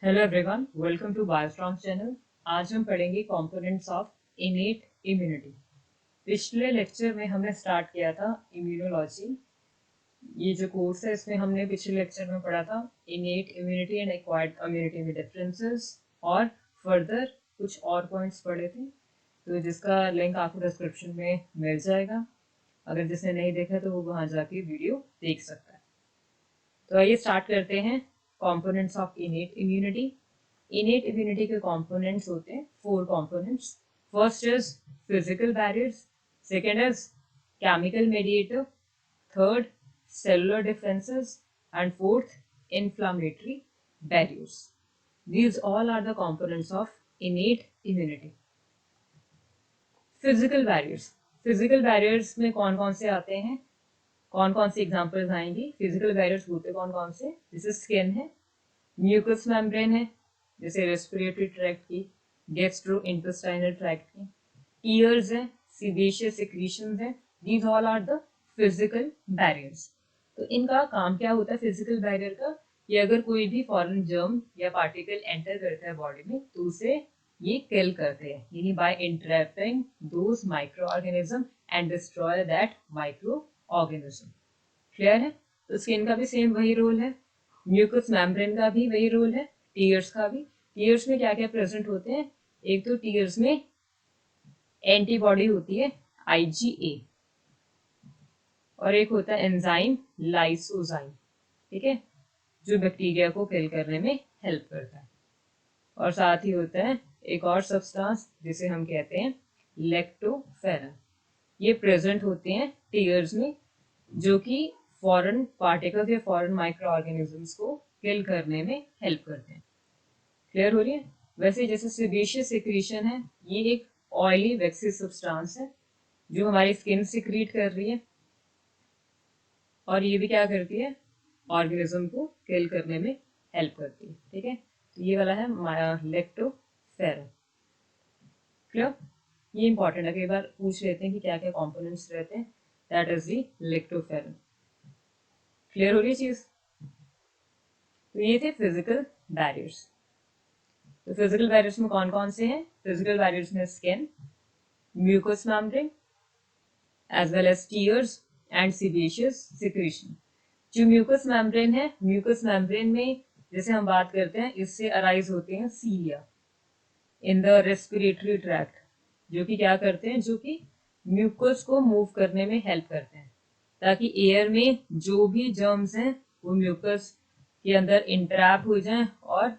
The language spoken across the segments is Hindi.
Hello everyone, welcome to Biostrong channel. आज हम पढ़ेंगे कंपोनेंट्स ऑफ इनेट इम्यूनिटी। पिछले लेक्चर में हमने स्टार्ट किया था इम्यूनोलॉजी। ये जो कोर्स है इसमें हमने पिछले लेक्चर में पढ़ा था innate immunity and acquired immunity में डिफरेंसेस, और फर्दर कुछ और पॉइंट्स पढ़े थे, तो जिसका लिंक आपको डिस्क्रिप्शन में मिल जाएगा। अगर जिसने नहीं देखा तो वो वहाँ जाके वीडियो देख सकता है। तो आइए स्टार्ट करते हैं components of innate immunity. Innate immunity के कंपोनेंट्स होते हैं 4 components. First is physical barriers, second is chemical mediator, third cellular defences, and fourth inflammatory barriers. These all are the components of innate immunity. Physical barriers, physical barriers में कौन कौन से आते हैं, कौन कौन सी एग्जांपल्स आएंगी। फिजिकल बैरियर्स होते कौन कौन से, जैसे स्किन है, म्यूकस मेम्ब्रेन है, जैसे रेस्पिरेटरी ट्रैक्ट की, गैस्ट्रो इंटेस्टाइनल ट्रैक्ट की, ईयर्स है, सीबेशियस सिक्रीशंस है। These all are the physical barriers. तो इनका काम क्या होता है फिजिकल बैरियर का, कि अगर कोई भी फॉरेन जर्म या पार्टिकल एंटर करता है बॉडी में तो उसे ये किल करते हैं, यानी by interacting those microorganism and destroy that microorganism. Clear है? तो स्किन का भी सेम वही रोल है, म्यूकस मेम्ब्रेन का भी वही रोल है, टीयर्स का भी। टीयर्स में क्या क्या प्रेजेंट होते हैं, एक तो टीयर्स में एंटीबॉडी होती है IgA, और एक होता है एंजाइम लाइसोजाइम, ठीक है, जो बैक्टीरिया को किल करने में हेल्प करता है। और साथ ही होता है एक और सब्सटेंस जिसे हम कहते हैं लेक्टोफेरन। ये प्रेजेंट होते हैं टीयर्स में, जो कि फॉरेन पार्टिकल्स या फॉरेन माइक्रो ऑर्गेनिजम्स को किल करने में हेल्प करते हैं। क्लियर हो रही है? वैसे जैसे सेबेशियस सिक्रीशन है, ये एक ऑयली वैक्सी सब्सटेंस है जो हमारी स्किन सिक्रीट कर रही है, और ये भी क्या करती है, ऑर्गेनिज्म को किल करने में हेल्प करती है। ठीक है, तो ये वाला है लेक्टोफेरन। क्लियर? ये इंपॉर्टेंट है, कई बार पूछ लेते हैं कि क्या क्या कंपोनेंट्स रहते हैं। That is the lactoferrin. Clear हो रही है चीज? तो ये थे फिजिकल बैरियर्स। तो फिजिकल बैरियर्स में कौन कौन से हैं? फिजिकल बैरियर्स में skin, mucous membrane, as well as tears and sebaceous secretion. जो म्यूकस मेम्ब्रेन है, म्यूकस मेम्ब्रेन में जैसे हम बात करते हैं, इससे अराइज होते हैं सीलिया इन द रेस्पिरेटरी ट्रैक्ट, जो कि क्या करते हैं, जो कि म्यूकस को मूव करने में हेल्प करते हैं, ताकि एयर में जो भी जर्म्स हैं वो म्यूकस के अंदर इंट्रैप हो जाएं और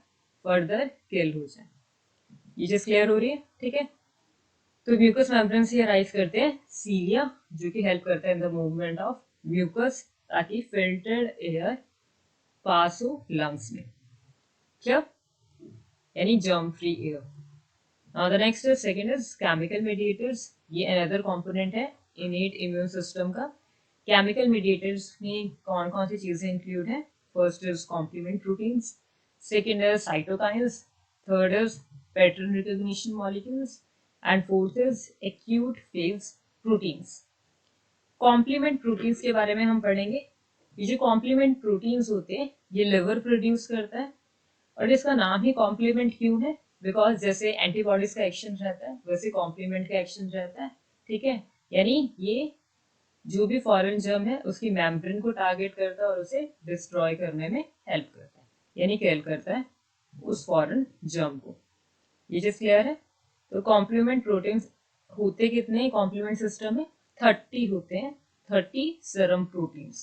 फर्दर किल हो जाएं। ये चीज क्लियर हो रही है? ठीक है, तो म्यूकस मेम्ब्रेन से अराइज करते हैं सीलिया, जो कि हेल्प करता है in the movement of mucus, ताकि फिल्टर्ड एयर पास हो लंग्स में। क्या? यानी germ free air. Now the next is second is chemical mediators. ये another component है innate immune system का। Chemical mediators में कौन कौन सी चीजें include हैं? First is complement proteins, second is cytokines, third is pattern recognition molecules, and fourth is acute phase proteins. Complement proteins के बारे में हम पढ़ेंगे। ये जो complement proteins होते हैं ये liver प्रोड्यूस करता है, और इसका नाम ही कॉम्प्लीमेंट क्यों है? बिकॉज जैसे एंटीबॉडीज का एक्शन रहता है वैसे कॉम्प्लीमेंट का एक्शन रहता है। ठीक है, यानी ये जो भी फॉरेन जर्म है उसकी मेम्ब्रेन को टारगेट करता है और उसे डिस्ट्रॉय करने में हेल्प करता है, यानी किल करता है उस फॉरेन जर्म को। ये चीज क्लियर है? तो कॉम्प्लीमेंट प्रोटीन्स होते कितने कॉम्प्लीमेंट सिस्टम में? 30 होते हैं, 30 सेरम प्रोटीन्स,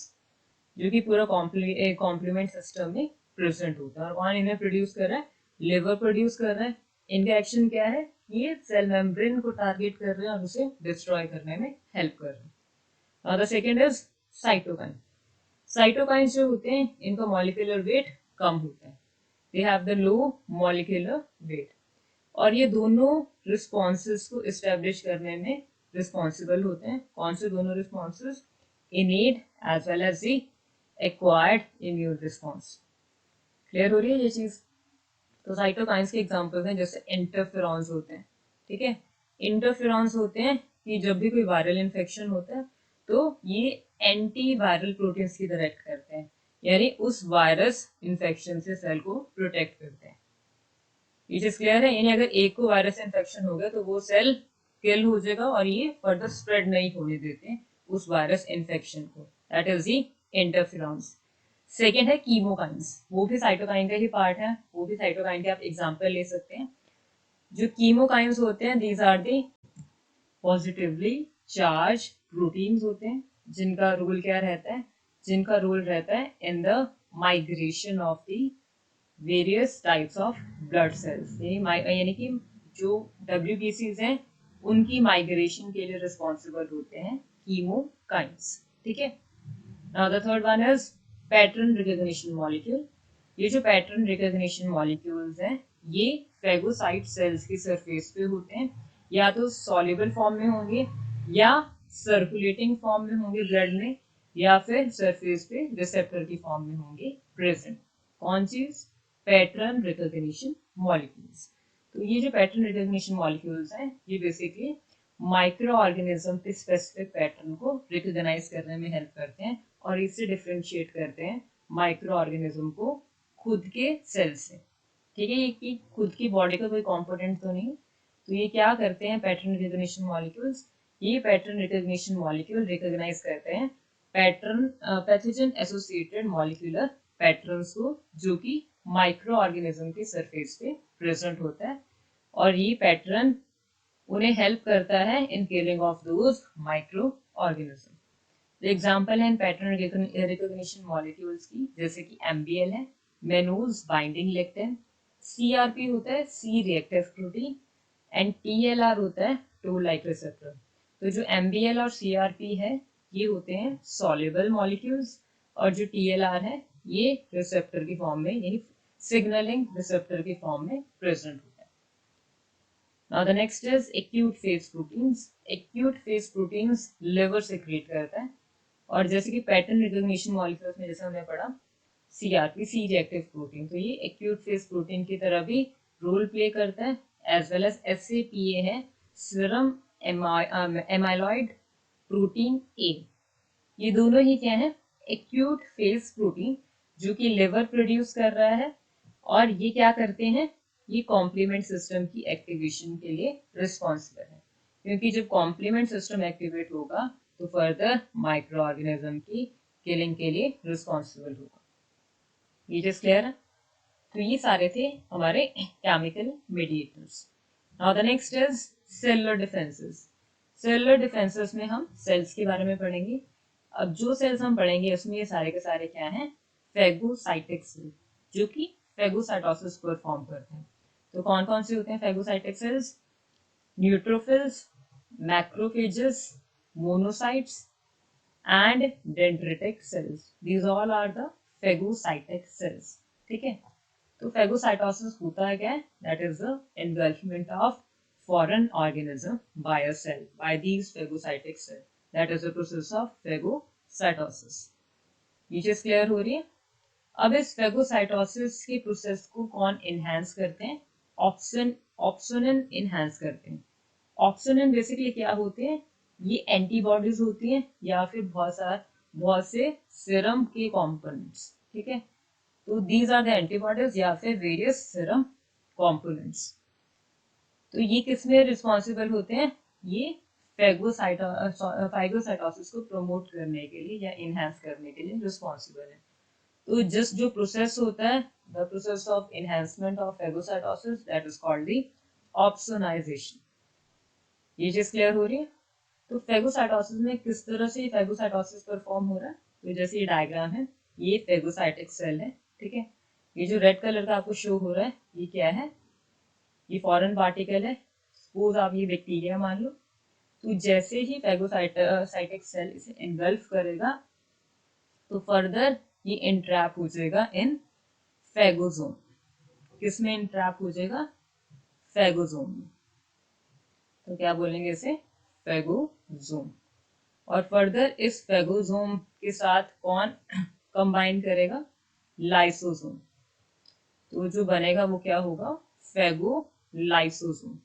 जो कि पूरा कॉम्प्लीमेंट सिस्टम में प्रेजेंट होता है। और कौन इन्हें प्रोड्यूस कर रहा है? लिवर प्रोड्यूस कर रहा है। इनका एक्शन क्या है? ये सेल मेम्ब्रेन को टारगेट कर रहे हैं और उसे डिस्ट्रॉय करने में हेल्प कर रहे हैं। The second is cytokine. Cytokines जो होते हैं इनका मॉलिक्यूलर वेट कम होता है, they have the low molecular weight, और ये दोनों रिस्पॉन्सेस को इस्टेब्लिश करने में रिस्पॉन्सिबल होते हैं। कौन से दोनों responses? Innate as well as the acquired immune response. Clear हो रही है ये चीज? तो साइटोकाइंस के एग्जांपल्स हैं जैसे इंटरफेरॉन्स होते हैं। ठीक है, इंटरफेरॉन्स होते हैं कि जब भी कोई वायरल इन्फेक्शन होता है तो ये एंटी वायरल प्रोटीन्स की तरह एक्ट करते हैं, यानी उस वायरस इन्फेक्शन से सेल को प्रोटेक्ट करते हैं। ये चीज क्लियर है? यानी अगर एक को वायरस इन्फेक्शन हो गया तो वो सेल किल हो जाएगा और ये फर्दर स्प्रेड नहीं होने देते उस वायरस इन्फेक्शन को। That is the interferons. Second है कीमोकाइंस, वो भी साइटोकाइन का ही पार्ट है, वो भी साइटोकाइन के आप एग्जाम्पल ले सकते हैं। जो कीमोकाइंस होते हैं these are the positively charge proteins होते हैं, जिनका रोल क्या रहता है, जिनका रोल रहता है in the migration of the various types of blood cells, यानी कि जो WBCs हैं उनकी माइग्रेशन के लिए रिस्पॉन्सिबल होते हैं कीमोकाइंस। ठीक है। Now the third one is pattern recognition molecule. ये जो पैटर्न रिकॉग्निशन मॉलिक्यूल्स हैं ये फेगोसाइट सेल्स की सरफेस पे होते हैं, या तो सॉल्युबल फॉर्म में होंगे या सर्कुलेटिंग फॉर्म में होंगे ब्लड में, या फिर सरफेस पे रिसेप्टर की फॉर्म में होंगे प्रेजेंट। कौन चीज? Pattern recognition molecules. तो ये जो पैटर्न रिकॉग्निशन मॉलिक्यूल्स हैं ये बेसिकली माइक्रो ऑर्गेनिज्म के स्पेसिफिक पैटर्न को रिकॉग्नाइज करने में हेल्प करते हैं और इससे डिफ्रेंशिएट करते हैं माइक्रो ऑर्गेनिज्म को खुद के सेल से। ठीक है, ये कि खुद की बॉडी का कोई कंपोनेंट तो नहीं। तो ये क्या करते हैं पैटर्न रिकॉग्निशन मॉलिक्यूल्स, ये पैटर्न रिकॉग्निशन मॉलिक्यूल रिकॉग्नाइज करते हैं pattern pathogen associated molecular patterns को, जो कि माइक्रो ऑर्गेनिज्म के सरफेस पे प्रेजेंट होता है, और ये पैटर्न उन्हें हेल्प करता है इन killing of those micro organism. Example है इन पैटर्न रिकॉग्निशन मॉलिक्यूल्स की, जैसे कि MBL है, मेनूज बाइंडिंग लेक्टिन, CRP होता है C reactive protein, and TLR होता है टोल लाइक रिसेप्टर। तो जो MBL और CRP है ये होते हैं सॉल्युबल मॉलिक्यूल्स, और जो TLR है ये रिसेप्टर की फॉर्म में, यानी सिग्नलिंग रिसेप्टर की फॉर्म में प्रेजेंट होता है। Now the next is acute phase proteins. Acute phase proteins liver secrete करता है, और जैसे कि पैटर्न रिकॉग्निशन मॉलिक्यूल्स में जैसे हमने पढ़ा CRP सी रिएक्टिव प्रोटीन, तो ये एक्यूट फेज प्रोटीन की तरह भी रोल प्ले करता है, एज वेल एज SAPA है सीरम एमाइलॉइड प्रोटीन A। ये दोनों ही क्या है? एक्यूट फेज प्रोटीन, जो कि लिवर प्रोड्यूस कर रहा है, और ये क्या करते हैं? ये कॉम्प्लीमेंट सिस्टम की एक्टिवेशन के लिए रिस्पॉन्सिबल है, क्योंकि जब कॉम्प्लीमेंट सिस्टम एक्टिवेट होगा तो फर्दर माइक्रो ऑर्गेनिज्म की किलिंग के लिए रिस्पॉन्सिबल होगा। ये चीज क्लियर है? तो ये सारे थे हमारे chemical mediators. Now the next is cellular defences. Cellular defences में हम सेल्स के बारे में पढ़ेंगे। अब जो सेल्स हम पढ़ेंगे उसमें ये सारे के सारे क्या हैं? फेगोसाइटिक सेल, जो कि फेगोसाइटोसिस परफॉर्म करते हैं। तो कौन कौन से होते हैं phagocytic cells? Neutrophils, macrophages, monocytes and dendritic cells. These all are the phagocytic cells. ठीक है, तो phagocytosis होता है क्या? That is the engulfment of foreign organism by a cell, by these phagocytic cells. That is the process of phagocytosis. ये चीज क्लियर हो रही है? अब इस फेगोसाइटोसिस के प्रोसेस को कौन इनहेंस करते हैं? ऑप्सोनिन इनहेंस करते हैं। ऑप्सोनिन बेसिकली क्या होते हैं? ये एंटीबॉडीज होती हैं या फिर बहुत से सीरम के कंपोनेंट्स। ठीक है, तो दीज आर द एंटीबॉडीज या फिर वेरियस सीरम कंपोनेंट्स। तो ये किसमें रिस्पॉन्सिबल होते हैं? ये फेगोसाइटोसिस को प्रमोट करने के लिए या इनहेंस करने के लिए रिस्पॉन्सिबल है। तो जिस जो प्रोसेस होता है, the process of enhancement of phagocytosis, that is called the opsonisation. ये चीज क्लियर हो रही है? तो फेगोसाइटोसिस में किस तरह से फेगोसाइटोसिस परफॉर्म हो रहा है? तो जैसे ये डायग्राम है, ये फेगोसाइटिक सेल है। ठीक है, ये जो रेड कलर का आपको शो हो रहा है ये क्या है? ये फॉरेन पार्टिकल है, सपोज आप ये बैक्टीरिया मान लो। तो जैसे ही फेगोसाइटिक सेल इसे एंगल्फ करेगा तो फर्दर ये इंट्रैप हो जाएगा इन फेगोजोम। किसमें इंट्रैप हो जाएगा? फेगोजोम में। तो क्या बोलेंगे इसे? फेगोजोम। और फर्दर इस फेगोजोम के साथ कौन कंबाइन करेगा? लाइसोसोम। तो जो बनेगा वो क्या होगा? फेगोलाइसोसोम।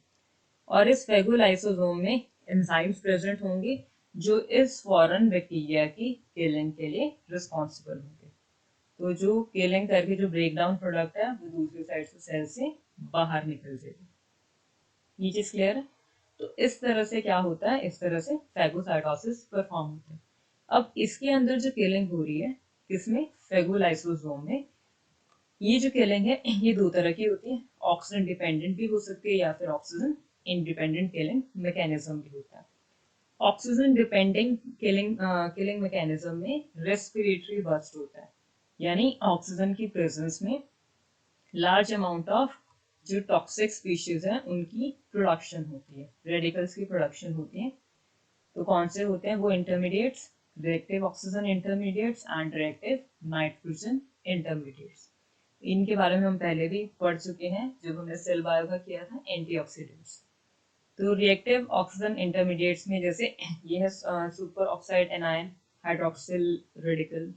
और इस फेगोलाइसोसोम में एंजाइम्स प्रेजेंट होंगे जो इस फॉरेन बैक्टीरिया की किलिंग के लिए रिस्पॉन्सिबल होंगे। तो जो किलिंग करके जो ब्रेक डाउन प्रोडक्ट है वो दूसरी साइड से सेल से बाहर निकल जाएगी। ये चीज क्लियर है? तो इस तरह से क्या होता है, इस तरह से फेगोसाइटोसिस परफॉर्म होता है। अब इसके अंदर जो किलिंग हो रही है किसमें, फेगोलाइसोसोम में। ये जो किलिंग है ये दो तरह की होती है, ऑक्सीजन डिपेंडेंट भी हो सकती है या फिर ऑक्सीजन इंडिपेंडेंट किलिंग मैकेनिज्म भी होता है। ऑक्सीजन डिपेंडेंट किलिंग मैकेनिज्म में रेस्पिरेटरी बर्स्ट होता है, यानी ऑक्सीजन की प्रेजेंस में लार्ज अमाउंट ऑफ जो टॉक्सिक स्पीशीज हैं उनकी प्रोडक्शन होती है, रेडिकल्स की प्रोडक्शन होती है। तो कौन से होते हैं वो intermediates, reactive oxygen intermediates and reactive nitrogen intermediates. इनके बारे में हम पहले भी पढ़ चुके हैं जब हमने सेल बायो का किया था एंटीऑक्सीडेंट्स। तो रिएक्टिव ऑक्सीजन इंटरमीडिएट्स में जैसे ये है superoxide anion hydroxyl radical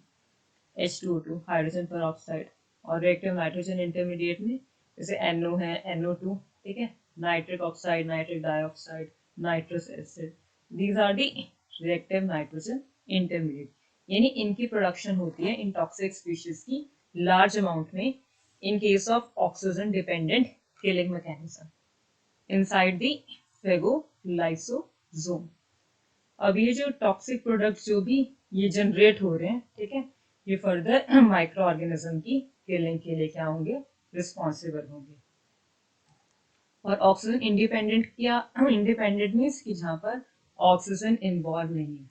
H2O2 hydrogen peroxide, और रिएक्टिव नाइट्रोजन इंटरमीडिएट में जैसे NO है NO2, ठीक है, nitric oxide, nitric dioxide, nitrous acid, these are the reactive nitrogen intermediate. यानी इनकी प्रोडक्शन होती है इन टॉक्सिक स्पीशीज की लार्ज अमाउंट में in case of oxygen dependent killing mechanism inside the phagolysosome. अब ये जो टॉक्सिक प्रोडक्ट जो भी ये जनरेट हो रहे हैं, ठीक है, ये फर्दर माइक्रो ऑर्गेनिज्म की किलिंग के लिए क्या होंगे, रिस्पॉन्सिबल होंगे। और ऑक्सीजन इंडिपेंडेंट क्या, इंडिपेंडेंट मीन्स कि जहाँ पर ऑक्सीजन इन्वॉल्व नहीं है।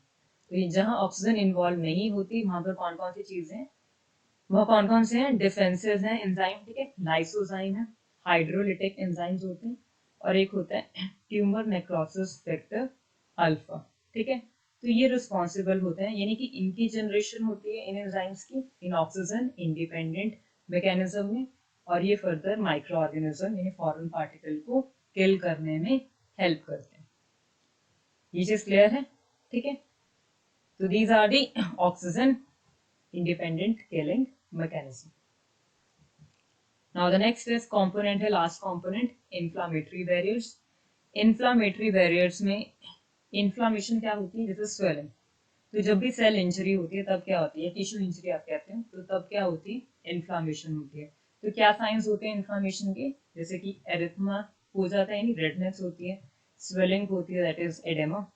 तो ये जहाँ ऑक्सीजन इन्वॉल्व नहीं होती वहां पर कौन कौन सी चीजें हैं, वह कौन कौन से हैं, डिफेंसेस हैं एंजाइम, ठीक है, लाइसोजाइम है, हाइड्रोलिटिक एंजाइम्स होते हैं, और एक होता है ट्यूमर नेक्रोसिस फैक्टर अल्फा, ठीक है। तो ये रिस्पॉन्सिबल होते हैं, यानी कि इनकी जनरेशन होती है इन एंजाइम्स की इन ऑक्सीजन इंडिपेंडेंट मैकेनिज्म में, और ये फर्दर माइक्रो ऑर्गेनिज्म यानी फॉरेन पार्टिकल को किल करने में हेल्प करते हैं। ये चीज क्लियर है, ठीक है। तो these are the oxygen independent killing mechanism. Now the next is component है last component inflammatory barriers. Inflammatory barriers में inflammation क्या होती है, जैसे swelling। तो जब भी सेल इंजरी होती है तब क्या होती है, टिश्यू इंजरी आप कहते हैं, तो तब क्या होती है, इन्फ्लामेशन होती है। तो क्या साइंस होते हैं इन्फ्लामेशन के, जैसे कि एरिथमा हो जाता है यानी रेडनेस होती है, स्वेलिंग होती है that is oedema,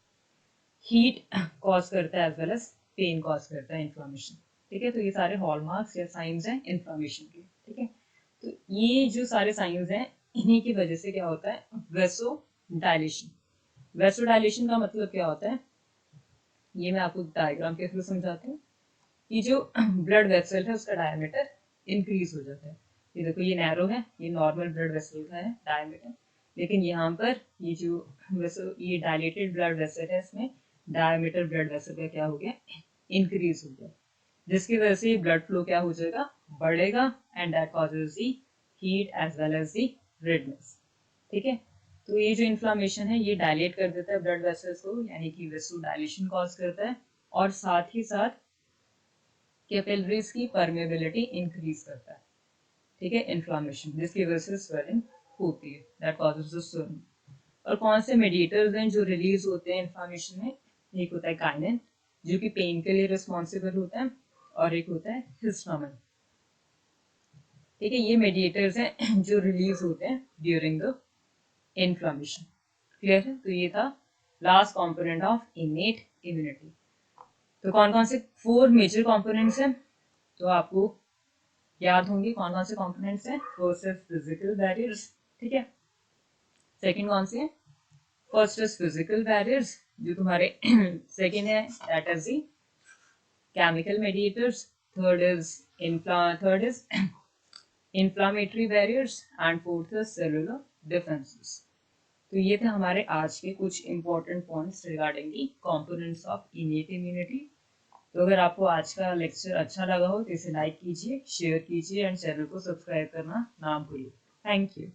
heat cause करता है as well as pain cause करता है इन्फ्लामेशन, ठीक है। तो ये सारे हॉलमार्क्स या साइंस हैं इन्फ्लामेशन के, ठीक है। तो ये जो सारे साइंस हैं इन्हीं की वजह से क्या होता है, वेसो डायलेशन। वेसो डायलेशन का मतलब क्या होता है, ये मैं आपको डायग्राम के थ्रू समझाती हूँ। ये जो ब्लड वेसल है उसका डायमीटर इंक्रीज हो जाता है। ये देखो ये नैरो है, ये नॉर्मल ब्लड वेसल का है डायमीटर, लेकिन यहाँ पर ये जो वेसल, ये डायलेटेड ब्लड वेसल है, इसमें डायमीटर ब्लड वेसल का क्या हो गया, इंक्रीज हो गया, जिसकी वजह से ब्लड फ्लो क्या हो जाएगा, बढ़ेगा, and that causes the heat as well as the redness, ठीक है। तो ये जो इन्फ्लामेशन है ये डायलेट कर देता है ब्लड वेसल्स को, यानी कि वेसो डायलेशन कॉज करता है, और साथ ही साथ कैपिलरीज की परमेबिलिटी इंक्रीज करता है, ठीक है, इन्फ्लामेशन, जिसकी वजह से स्वेलिंग होती है, दैट कॉजेज द स्वेलिंग। और कौन से मेडिएटर्स हैं जो रिलीज होते हैं इन्फ्लामेशन में, एक होता है काइनिन जो कि पेन के लिए रिस्पॉन्सिबल होता है, और एक होता है हिस्टामिन, ठीक है। ये मेडिएटर्स हैं जो रिलीज होते हैं ड्यूरिंग द इन्फ्लामेशन, क्लियर है। तो ये था last component of innate immunity. तो कौन कौन से 4 मेजर कंपोनेंट्स हैं, तो आपको याद होंगे कौन कौन से कंपोनेंट्स हैं। फर्स्ट इज फिजिकल बैरियर्स, ठीक है। सेकंड कौन से है, फर्स्ट इज फिजिकल बैरियर्स जो तुम्हारे सेकंड है that is the chemical mediators, third is inflammatory barriers and fourth is cellular defenses। तो ये थे हमारे आज के कुछ important points regarding the components of innate immunity. तो अगर आपको आज का लेक्चर अच्छा लगा हो तो इसे लाइक कीजिए, शेयर कीजिए एंड चैनल को सब्सक्राइब करना ना भूलिए। Thank you.